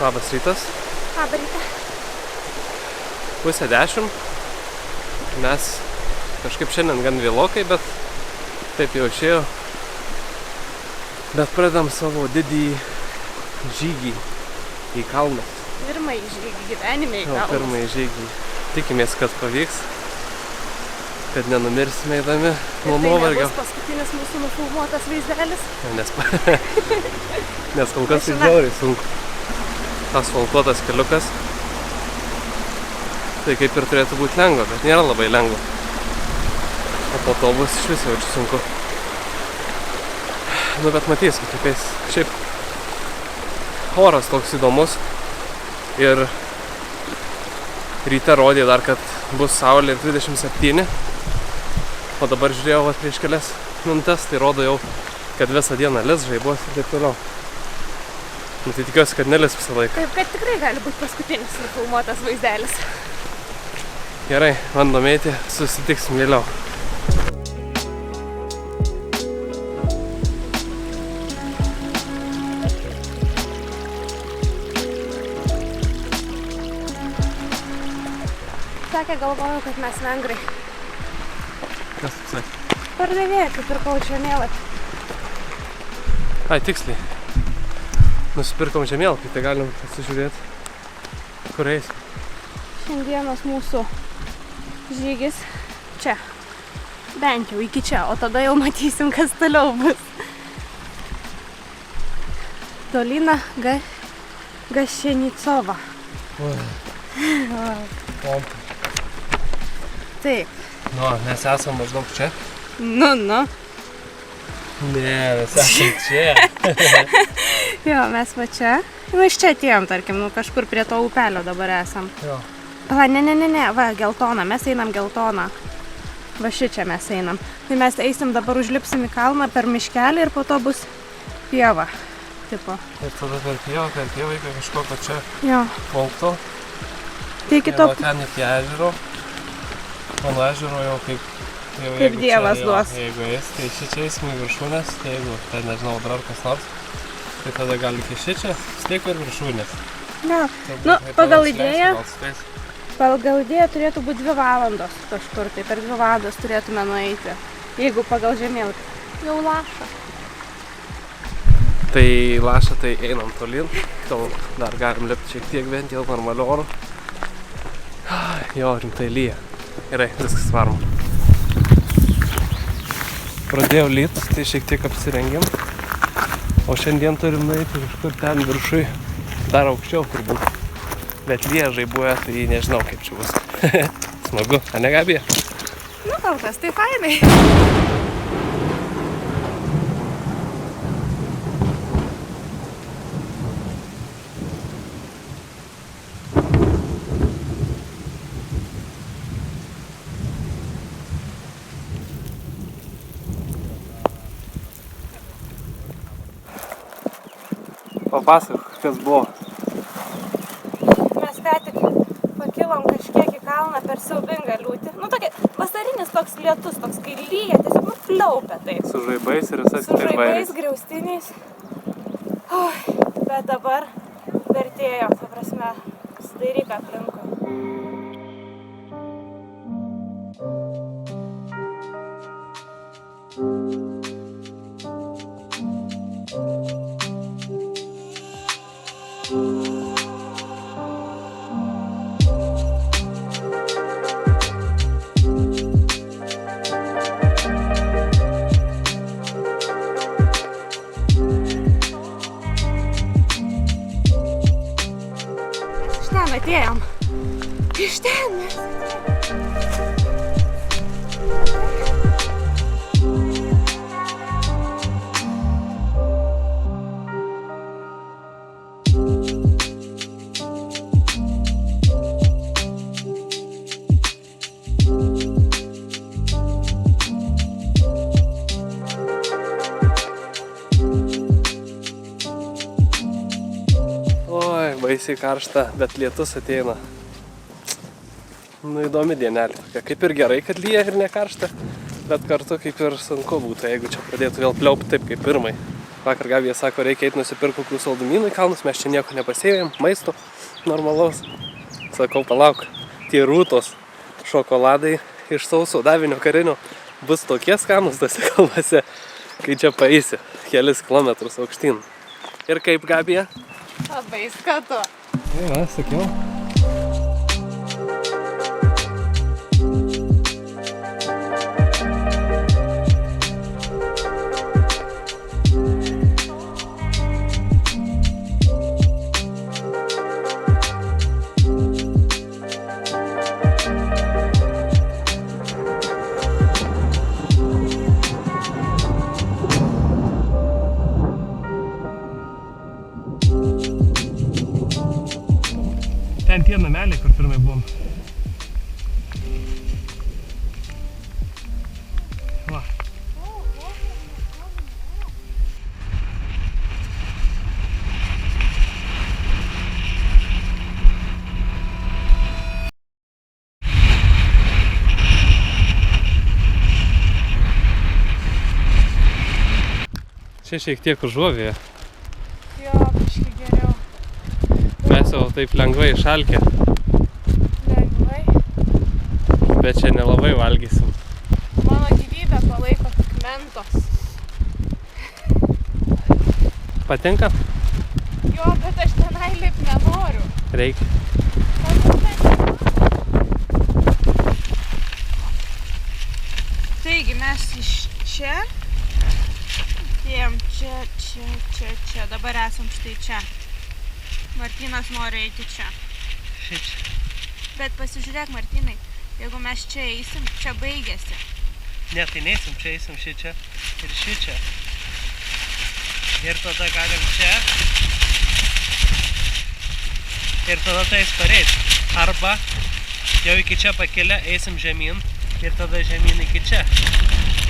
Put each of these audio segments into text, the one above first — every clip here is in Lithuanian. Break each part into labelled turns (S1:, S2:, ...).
S1: Labas rytas.
S2: Labą rytą.
S1: 9:30. Mes kažkaip šiandien gan vėlokai, bet taip jau išėjo. Bet pradedam savo didįjį žygį į kalną.
S2: Pirmąjį žygį gyvenime į kalną.
S1: Pirmąjį žygį. Tikimės, kad pavyks. Kad nenumirsime eidami nuo nuovargio.
S2: Tai nebus paskutinis mūsų nufilmuotas vaizdelis.
S1: Nes kol kas tai žiauriai sunku. Asfaltuotas keliukas. Tai kaip ir turėtų būti lengva, bet nėra labai lengva. O po to bus iš viso jaučiu sunku. Nu, bet matysim, kaip eis. Šiaip oras toks įdomus. Ir ryte rodė dar, kad bus saulė ir 27. O dabar žiūrėjau prieš kelias minutes, tai rodo jau, kad visą dieną lis, žaibuos ir taip toliau. Nu, tai tikiuosi, kad nelis visą laiką.
S2: Taip, kad tikrai gali būti paskutinis nufilmuotas vaizdelis.
S1: Gerai, bandom eiti, susitiksim vėliau.
S2: Sakė, galvojau, kad mes vengrai.
S1: Kas tu sakė?
S2: Pardavėjai, kai pirkau žemėlapį.
S1: Ai, tiksliai. Nusipirkom žemėlapį, tai galim pasižiūrėti, kur eis.
S2: Šiandienos mūsų žygis čia. Bent jau iki čia, o tada jau matysim, kas toliau bus. Dolina Gašenicova. Taip.
S1: Nu, mes esam maždaug čia.
S2: Nu.
S1: Ne, mes esam čia.
S2: Jo, mes va čia. Nu, iš čia atėjom, tarkim, nu kažkur prie to upelio dabar esam.
S1: Jo.
S2: Va, ne, va, geltona, mes einam geltoną. Va šičia mes einam. Tai mes eisim, dabar užlipsim į kalną per miškelį ir po to bus pieva. Tipo.
S1: Ir tada per pievą iki kažkokio čia
S2: Jo.
S1: punkto.
S2: Tai iki to...
S1: Ir ten iki ežero. O nuo ežero jau kaip
S2: Dievas duos.
S1: Jeigu eis, tai šičia eisim į viršūnės, tai jeigu ten nežinau, dar kas nors, tai tada gali iki šičia, stiek ir viršūnės.
S2: Ne, nu, pagal idėją turėtų būti 2 valandos kažkur, tai per 2 valandas turėtume nueiti, jeigu pagal žemėlapį. Jau laša.
S1: Tai laša, tai einam tolyn, gal dar galim lipti šiek tiek bent jau normaliu oru. Jo, rimtai lyja. Gerai, viskas varom. Pradėjau lyt, tai šiek tiek apsirengėm. O šiandien turim nueiti kažkur ten viršui, dar aukščiau turbūt. Bet lyja žaibuoja, tai nežinau kaip čia bus. Smagu, a ne Gabija?
S2: Nu, kol kas tai fainai.
S1: Papasakok, kas buvo.
S2: Mes ką tik pakilom kažkiek į kalną per siaubingą liūtį. Nu, tokia vasarinis toks lietus, toks kai lyja, tiesiog pliaupia taip.
S1: Su žaibais ir visais kitais bairiais.
S2: Su žaibais, griaustiniais. Bet dabar vertėjo, ta prasme, sudairyk aplinkui. Atėjom. Iš ten mes
S1: baisiai karšta, bet lietus ateina. Nu, įdomi dienelė tokia. Kaip ir gerai, kad lyja ir nekaršta, bet kartu kaip ir sunku būtų, jeigu čia pradėtų vėl pliaupti taip kaip pirmai. Vakar Gabija sako, reikia eiti nusipirkti kokių saldumynų į kalnus, mes čia nieko nepasėjom, maisto normalaus. Sakau, palauk, tie rūtos šokoladai iš sauso davinio karinio bus tokie skanūs tose kalnuose, kai čia paeisi kelis kilometrus aukštyn. Ir kaip, Gabija?
S2: Labai skatu.
S1: Va, sakiau. Ten tie nameliai, kur pirmai buvom. Va. Čia šiek tiek užuovėje.
S2: Jo, biškį geriau.
S1: Mes jau taip lengvai šalkę,
S2: Lengvai.
S1: bet čia nelabai valgysim.
S2: Mano gyvybę palaiko tik mentos.
S1: Patinka?
S2: Jo, bet aš tenai lip nenoriu.
S1: Reikia.
S2: Taigi mes iš čia, atėjom čia, dabar esam štai čia. Martynas nori eiti čia.
S1: Šičia.
S2: Bet pasižiūrėk, Martynai, jeigu mes čia eisim, čia baigėsi.
S1: Ne, tai neisim, čia eisim šičia ir šičia. Ir tada galim čia. Ir tada tais pareis. Arba jau iki čia pakelę eisim žemyn ir tada žemyn iki čia.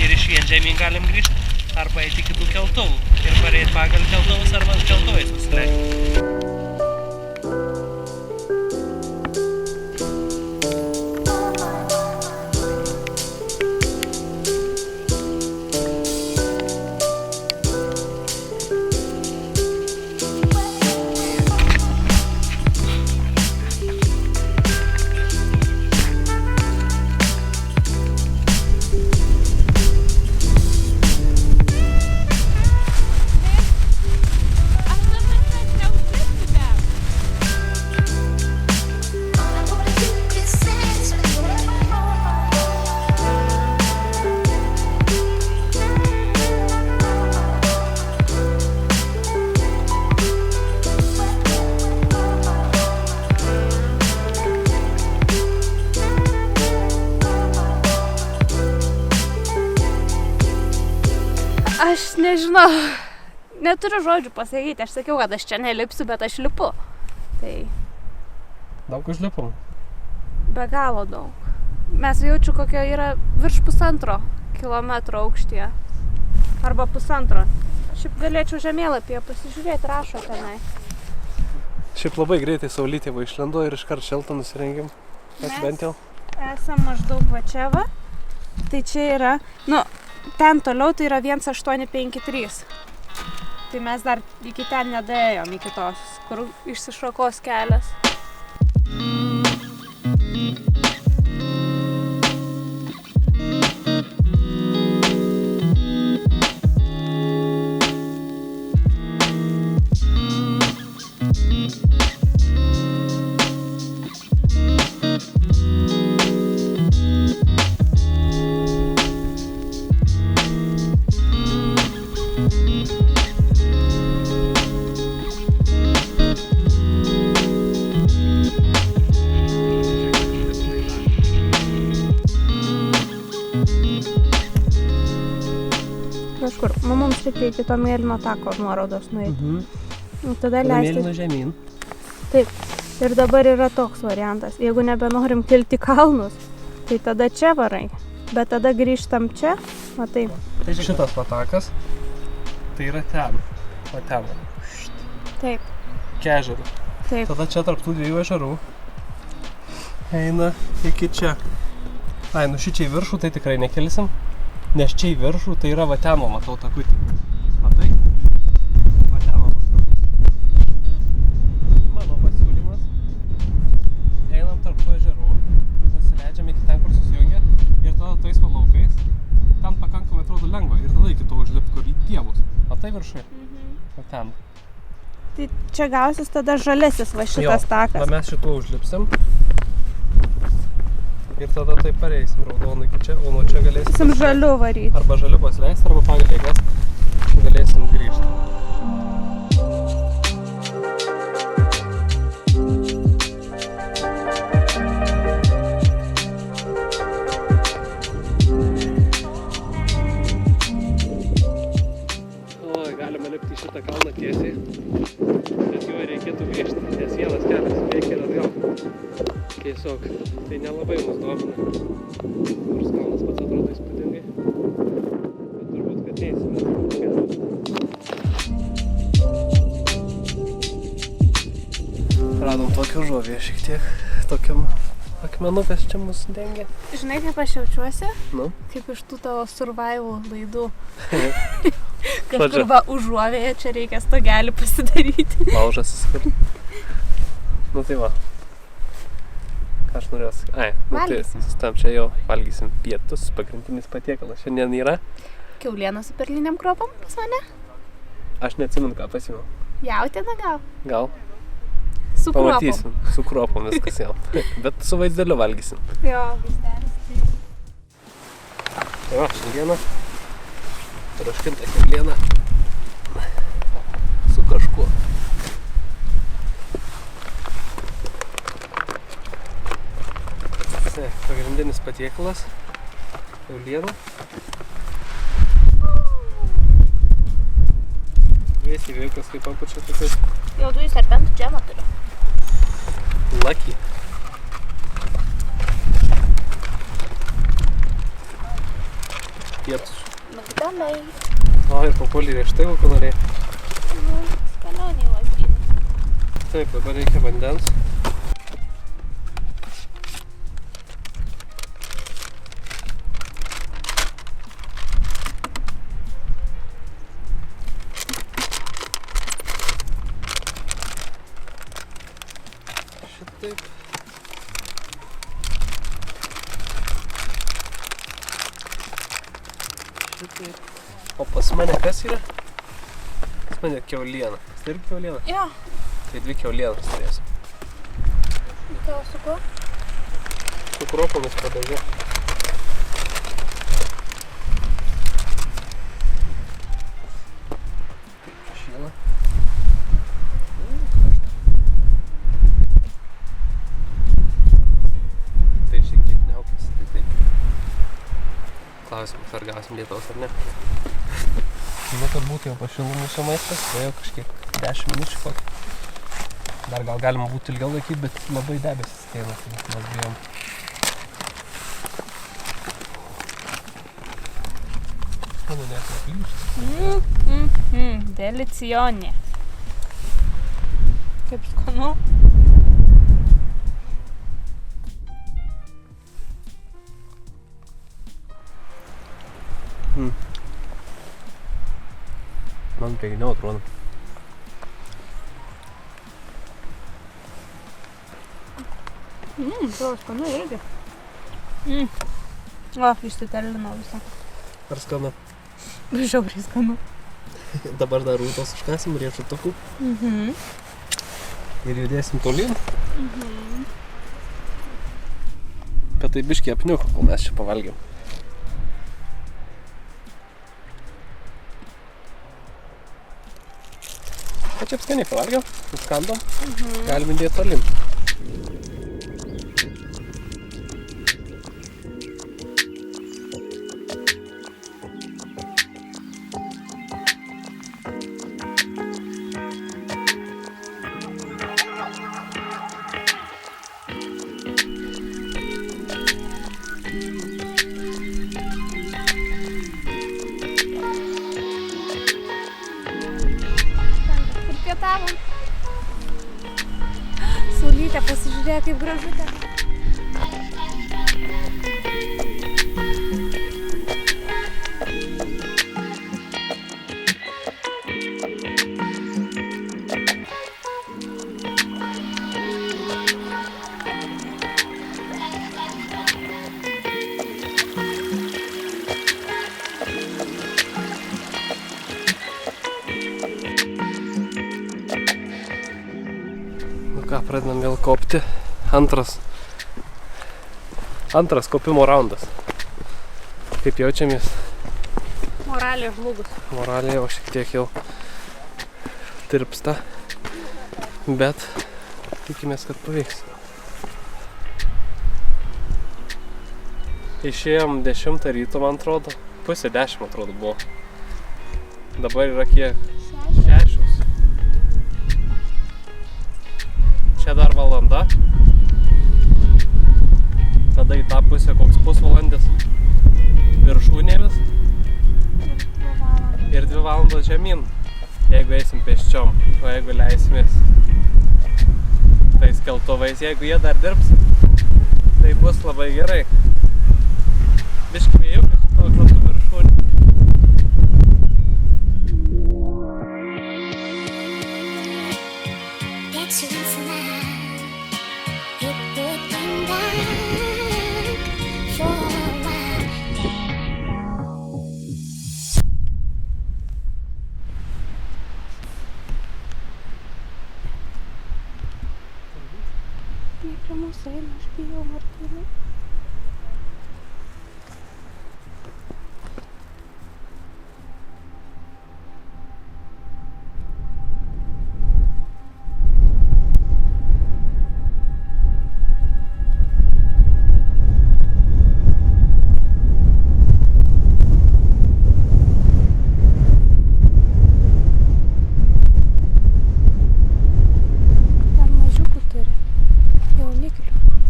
S1: Ir iš vien žemyn galim grįžti. Arba eiti kitų keltuvų. Ir pareit pagal keltuvus arba keltuvais nusileidžiam.
S2: Aš nežinau, neturiu žodžių pasakyti, aš sakiau, kad aš čia nelipsiu, bet aš lipu. Tai
S1: Daug užlipom.
S2: be galo daug. Mes jaučiu, kokio yra virš 1,5 kilometro aukštyje. Arba 1,5. Šiaip galėčiau žemėlapyje pasižiūrėti, rašo tenai.
S1: Šiaip labai greitai saulytė va išlendo ir iškart šeltą nusirengėm. Aš bent jau.
S2: Esam maždaug va čia va. Tai čia yra, ten toliau tai yra 1853. Tai mes dar iki ten nedaėjom, iki tos, kur išsišakos kelias. Kažkur, mums reikia iki to mėlyno tako nuorodos nueiti. Tada leisti.
S1: Mėlyno žemyn.
S2: Taip. Ir dabar yra toks variantas. Jeigu nebenorim kilti kalnus, tai tada čia varai. Bet tada grįžtam čia, matai.
S1: Šitas patakas, tai yra ten. O ten.
S2: Taip.
S1: Kežerų.
S2: Taip.
S1: Tada čia tarp tų dviejų ežerų eina iki čia. Ai, šičia į viršų tai tikrai nekelsim. Nes čia į viršų tai yra va ten, matau takutį. Matai? viršui? O ten.
S2: Tai čia gausis tada žalesis va šitas takas.
S1: Va mes šituo užlipsim. Ir tada taip pareisim raudonai iki čia, o nuo čia galėsim...
S2: Sim žaliu varyti.
S1: Arba žaliu pasileisti, arba pagal eigas galėsim grįžti. Oi, galima lipti į šitą kalną tiesiai, bet juo reikėtų grįžti, nes vienas kelias reikia ir atgal. Tiesiog, tai nelabai mus domina, nors kalnas pats atrodo įspūdingai, bet turbūt, kad neįsime kelią. Radom tokią žuvį šiek tiek, tokiam akmenukės čia mus dengia.
S2: Žinai, kaip aš jaučiuosi?
S1: Nu?
S2: Kaip iš tų tavo survival laidų. Kažkur va užuovėje čia reikia stogelį pasidaryti.
S1: Laužas įskur. Nu tai va. Ką aš norėjau sakyti? Ai, nu tai tam čia jau valgysim pietus, pagrindinis patiekalas šiandien yra.
S2: Kiaulieną su perliniam kruopom pas mane?
S1: Aš neatsimenu, ką pasiėmiau.
S2: Jautiena gal?
S1: Gal?
S2: Su kruopom.
S1: Pamatysim, su kruopom viskas jau. Bet su vaizdeliu valgysim.
S2: Jo, vaizdelis.
S1: Tai va, šiandieną troškinta kiauliena su kažkuo. Pagrindinis patiekalas, kiauliena. Vėsiai vėjas kaip papučia tokiais.
S2: Juodųjų serpentų džemą turiu.
S1: Lucky. Pietus.
S2: Magdamai.
S1: O, ir papuolį rieštai, kokio norėjai.
S2: Skanioniai lazdynai.
S1: Taip, dabar reikia vandens. Šitaip. Šitaip. O pas mane kas yra? Pas mane kiauliena. Tai irgi kiauliena?
S2: Jo.
S1: Tai 2 kiaulienas turėsiu.
S2: Tavo su kuo?
S1: Su kruopomis padažė. Šyla. Tai šiek tiek neaukės, tai taip. Klausimas, ar gausim lietaus ar ne. Nu, kad būtų jau pašilų mūsų maistas, tai jau kažkiek 10 minučių kokį. Dar gal galima būtų ilgiau laikyti, bet labai debesis ateina, tai mes bijom. Mano net neplyšta.
S2: Delicijonė. Kaip skanu.
S1: Man pieginiau atrodo.
S2: Tavo skanu irgi. O, išsitelino visą.
S1: Ar skanu?
S2: Žiauriai skanu.
S1: Dabar dar rūtos užkasim riešutukų. Ir judėsim tolyn. Bet tai biškį apniuko, kol mes čia pavalgėm. Pačiap skaniai pavalgiau, nuskandom, galim įdėti tolyn.
S2: Saulytė, pasižiūrėk, kaip gražu ten.
S1: pradedam vėl kopti. Antras kopimo raundas. Kaip jaučiamės?
S2: Moralė žlugus.
S1: Moralė jau šiek tiek jau tirpsta, bet tikimės, kad pavyks. Išėjom 10 ryto, man atrodo. Pusė 10, atrodo, buvo. Dabar yra kiek? 6. Čia dar valanda. Tada į tą pusę koks pusvalandis viršūnėmis. Ir 2 valandos žemyn, jeigu eisim pėsčiom. O jeigu leisimės tais keltuvais, jeigu jie dar dirbs, tai bus labai gerai. Biškį vėjukas šito žlaptų viršūnį.
S2: Jie prie mūsų eina, aš bijau, Martynai.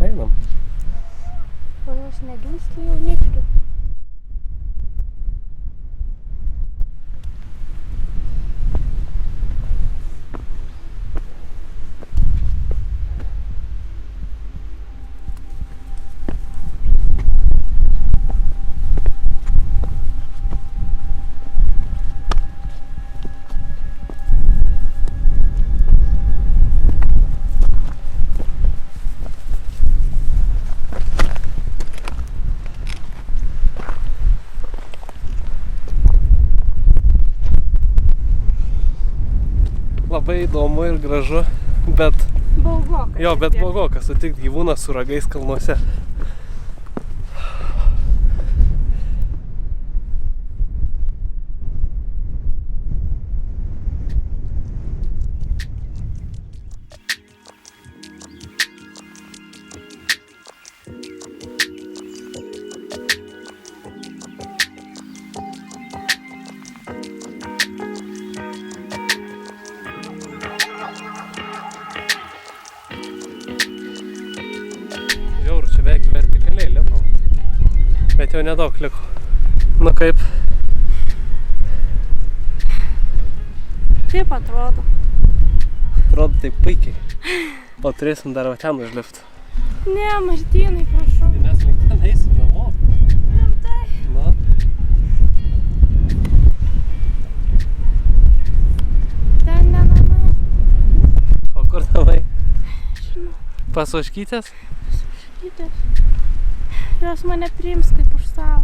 S1: Einam.
S2: O jos negimsta jauniklių.
S1: Labai įdomu ir gražu, bet...
S2: Baugokas.
S1: Jo, bet baugokas sutikti gyvūną su ragais kalnuose. Žiauru, čia beveik vertikaliai lipam. Bet jau nedaug liko. Nu kaip?
S2: Kaip atrodo?
S1: Atrodo taip puikiai. O turėsim dar va ten užlipti.
S2: Ne, Martynai, prašau.
S1: Tai mes link ten eisim namo.
S2: Rimtai.
S1: Na.
S2: Ten ne namai.
S1: O kur namai?
S2: Žinau.
S1: Pas Ožkytės?
S2: Šitas. Jos mane priims kaip už savo.